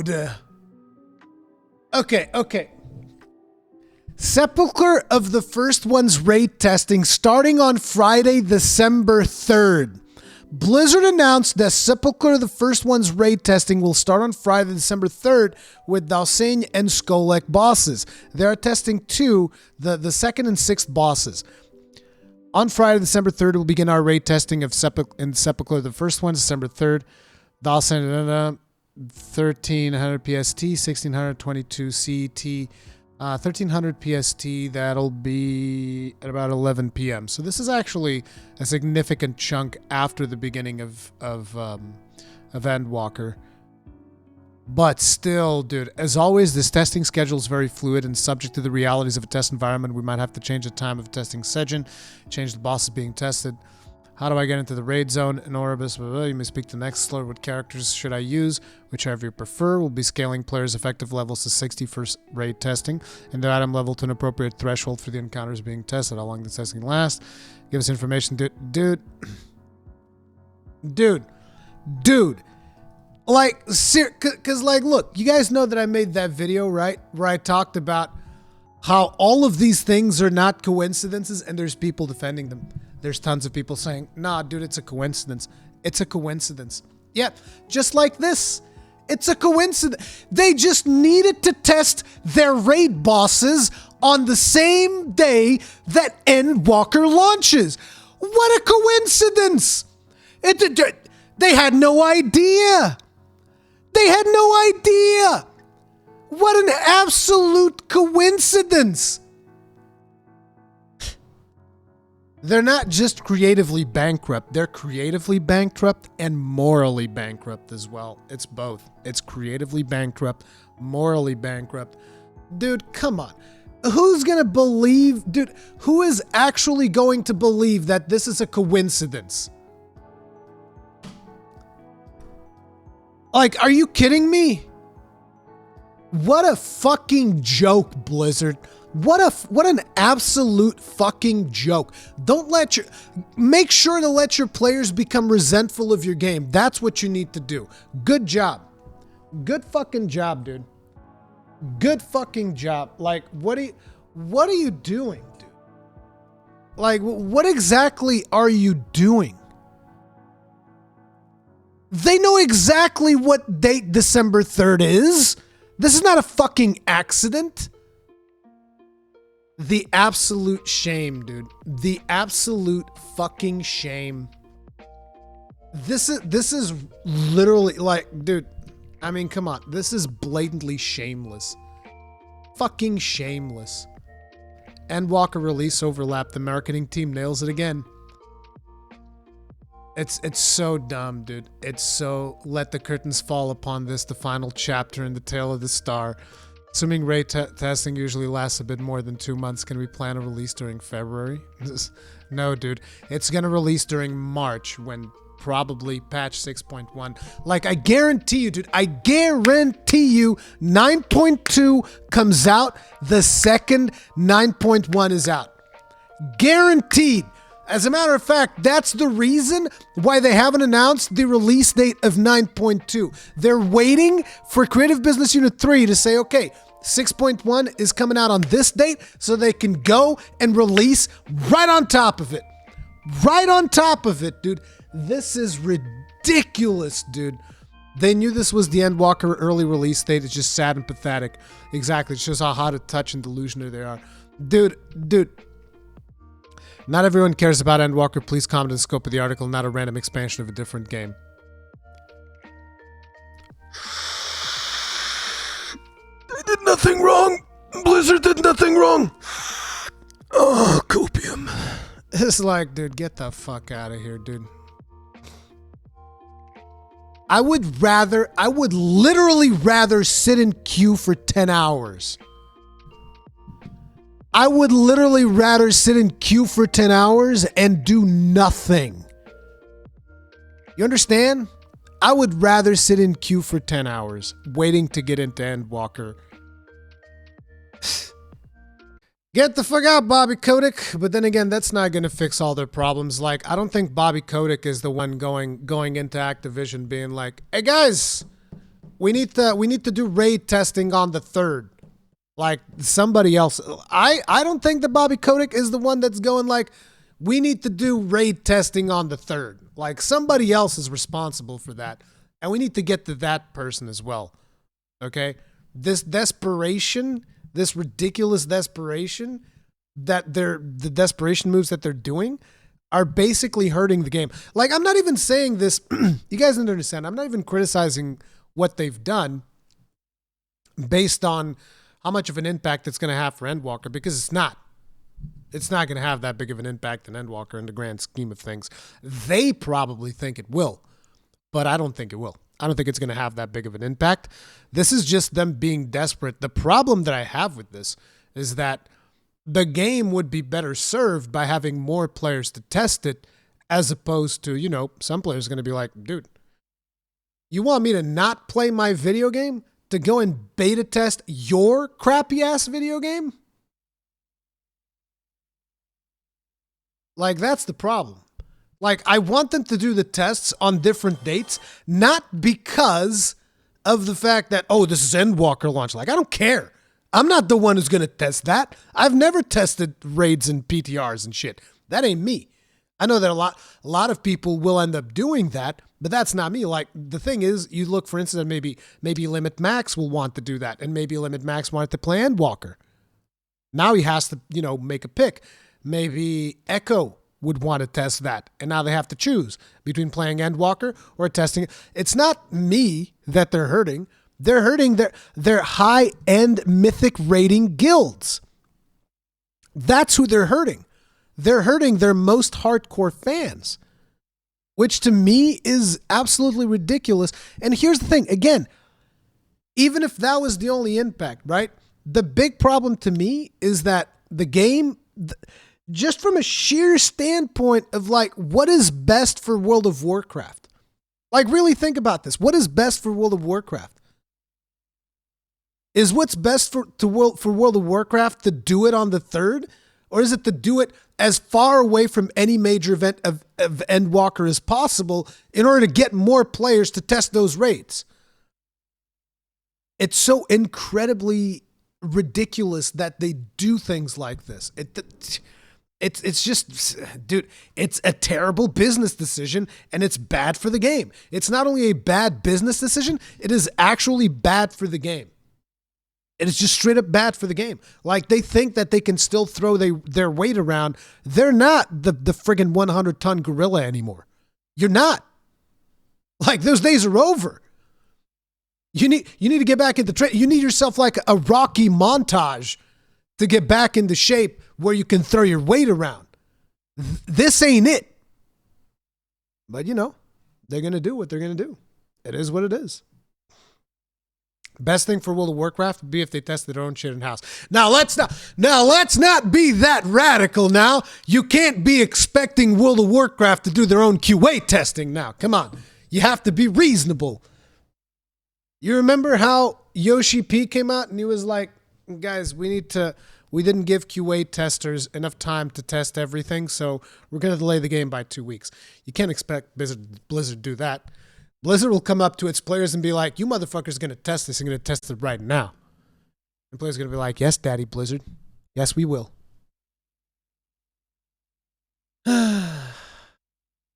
Dude. Okay. Sepulchre of the First One's raid testing starting on Friday, December 3rd. Blizzard announced that Sepulchre of the First One's raid testing will start on Friday, December 3rd with Dalsane and Skolek bosses. They are testing the second and sixth bosses. On Friday, December 3rd, we'll begin our raid testing of Sepulchre of the First One, December 3rd. Dalsane, 1300 PST, 1622 CET. 1300 PST, that'll be at about 11 p.m. So this is actually a significant chunk after the beginning of Endwalker. But still, dude, as always, this testing schedule is very fluid and subject to the realities of a test environment. We might have to change the time of testing session, change the bosses being tested. How do I get into the raid zone? In Orbis, you may speak to Nextler. What characters should I use? Whichever you prefer. We'll be scaling players' effective levels to 60 for raid testing, and their item level to an appropriate threshold for the encounters being tested. How long the testing lasts? Give us information, dude. Like, because, like, look, you guys know that I made that video, right? Where I talked about how all of these things are not coincidences, and there's people defending them. There's tons of people saying, nah, dude, it's a coincidence. It's a coincidence. Yeah, just like this. It's a coincidence. They just needed to test their raid bosses on the same day that Endwalker launches. What a coincidence. They had no idea. They had no idea. What an absolute coincidence. They're not just creatively bankrupt. They're creatively bankrupt and morally bankrupt as well. It's both. It's creatively bankrupt, morally bankrupt. Dude, come on. Who's going to believe, dude, who is actually going to believe that this is a coincidence? Like, are you kidding me? What a fucking joke, Blizzard. What an absolute fucking joke. Make sure to let your players become resentful of your game. That's what you need to do. Good job. Good fucking job, dude. Good fucking job. Like, what are you doing, dude? Like, what exactly are you doing? They know exactly what date December 3rd is. This is not a fucking accident. The absolute shame, dude. The absolute fucking shame. This is literally like, dude, I mean, come on. This is blatantly shameless. Fucking shameless. Endwalker release overlap. The marketing team nails it again. It's so dumb, dude. It's so let the curtains fall upon this, the final chapter in the tale of the star. Assuming raid testing usually lasts a bit more than 2 months, can we plan a release during February? No, dude. It's going to release during March when probably patch 6.1. Like, I guarantee you, dude. I guarantee you 9.2 comes out the second 9.1 is out. Guaranteed. As a matter of fact, that's the reason why they haven't announced the release date of 9.2. They're waiting for Creative Business Unit 3 to say, okay, 6.1 is coming out on this date so they can go and release right on top of it. Right on top of it, dude. This is ridiculous, dude. They knew this was the Endwalker early release date. It's just sad and pathetic. Exactly. It shows how hot a touch and delusional they are. Dude. Not everyone cares about Endwalker. Please comment on the scope of the article, not a random expansion of a different game. They did nothing wrong. Blizzard did nothing wrong. Oh, copium. It's like, dude, get the fuck out of here, dude. I would literally rather sit in queue for 10 hours. I would literally rather sit in queue for 10 hours and do nothing. You understand? I would rather sit in queue for 10 hours waiting to get into Endwalker. Get the fuck out, Bobby Kotick. But then again, that's not going to fix all their problems. Like, I don't think Bobby Kotick is the one going into Activision being like, hey guys, We need to do raid testing on the 3rd. Like somebody else. I don't think that Bobby Kotick is the one that's going like, we need to do raid testing on the 3rd. Like somebody else is responsible for that. And we need to get to that person as well. Okay? This desperation, this ridiculous desperation that the desperation moves that they're doing are basically hurting the game. Like, I'm not even saying this. You guys don't understand. I'm not even criticizing what they've done based on how much of an impact it's going to have for Endwalker, because it's not. It's not going to have that big of an impact on Endwalker in the grand scheme of things. They probably think it will, but I don't think it will. I don't think it's going to have that big of an impact. This is just them being desperate. The problem that I have with this is that the game would be better served by having more players to test it, as opposed to, you know, some players are going to be like, dude, you want me to not play my video game to go and beta test your crappy ass video game? Like, that's the problem. Like, I want them to do the tests on different dates, not because of the fact that, oh, this is Endwalker launch. Like, I don't care. I'm not the one who's going to test that. I've never tested raids and PTRs and shit. That ain't me. I know that a lot of people will end up doing that, but that's not me. Like, the thing is, you look, for instance, maybe Limit Max will want to do that, and maybe Limit Max wanted to play Endwalker. Now he has to, you know, make a pick. Maybe Echo would want to test that, and now they have to choose between playing Endwalker or testing it. It's not me that they're hurting. They're hurting their high-end mythic rating guilds. That's who they're hurting. They're hurting their most hardcore fans, which to me is absolutely ridiculous. And here's the thing. Again, even if that was the only impact, right? The big problem to me is that the game, just from a sheer standpoint of like, what is best for World of Warcraft? Like, really think about this. What is best for World of Warcraft? Is what's best for World of Warcraft to do it on the 3rd? Or is it to do it as far away from any major event of Endwalker as possible in order to get more players to test those raids? It's so incredibly ridiculous that they do things like this. It's just, dude, it's a terrible business decision, and it's bad for the game. It's not only a bad business decision, it is actually bad for the game. It is just straight up bad for the game. Like, they think that they can still throw their weight around. They're not the friggin' 100-ton gorilla anymore. You're not. Like, those days are over. You need to get back into training. You need yourself like a Rocky montage to get back into shape where you can throw your weight around. This ain't it. But, you know, they're going to do what they're going to do. It is what it is. Best thing for World of Warcraft would be if they tested their own shit in-house. Now let's not be that radical now. You can't be expecting World of Warcraft to do their own QA testing now. Come on. You have to be reasonable. You remember how Yoshi P came out and he was like, guys, we didn't give QA testers enough time to test everything, so we're going to delay the game by 2 weeks. You can't expect Blizzard to do that. Blizzard will come up to its players and be like, you motherfuckers are going to test this. You're going to test it right now. And players are going to be like, yes, Daddy Blizzard. Yes, we will.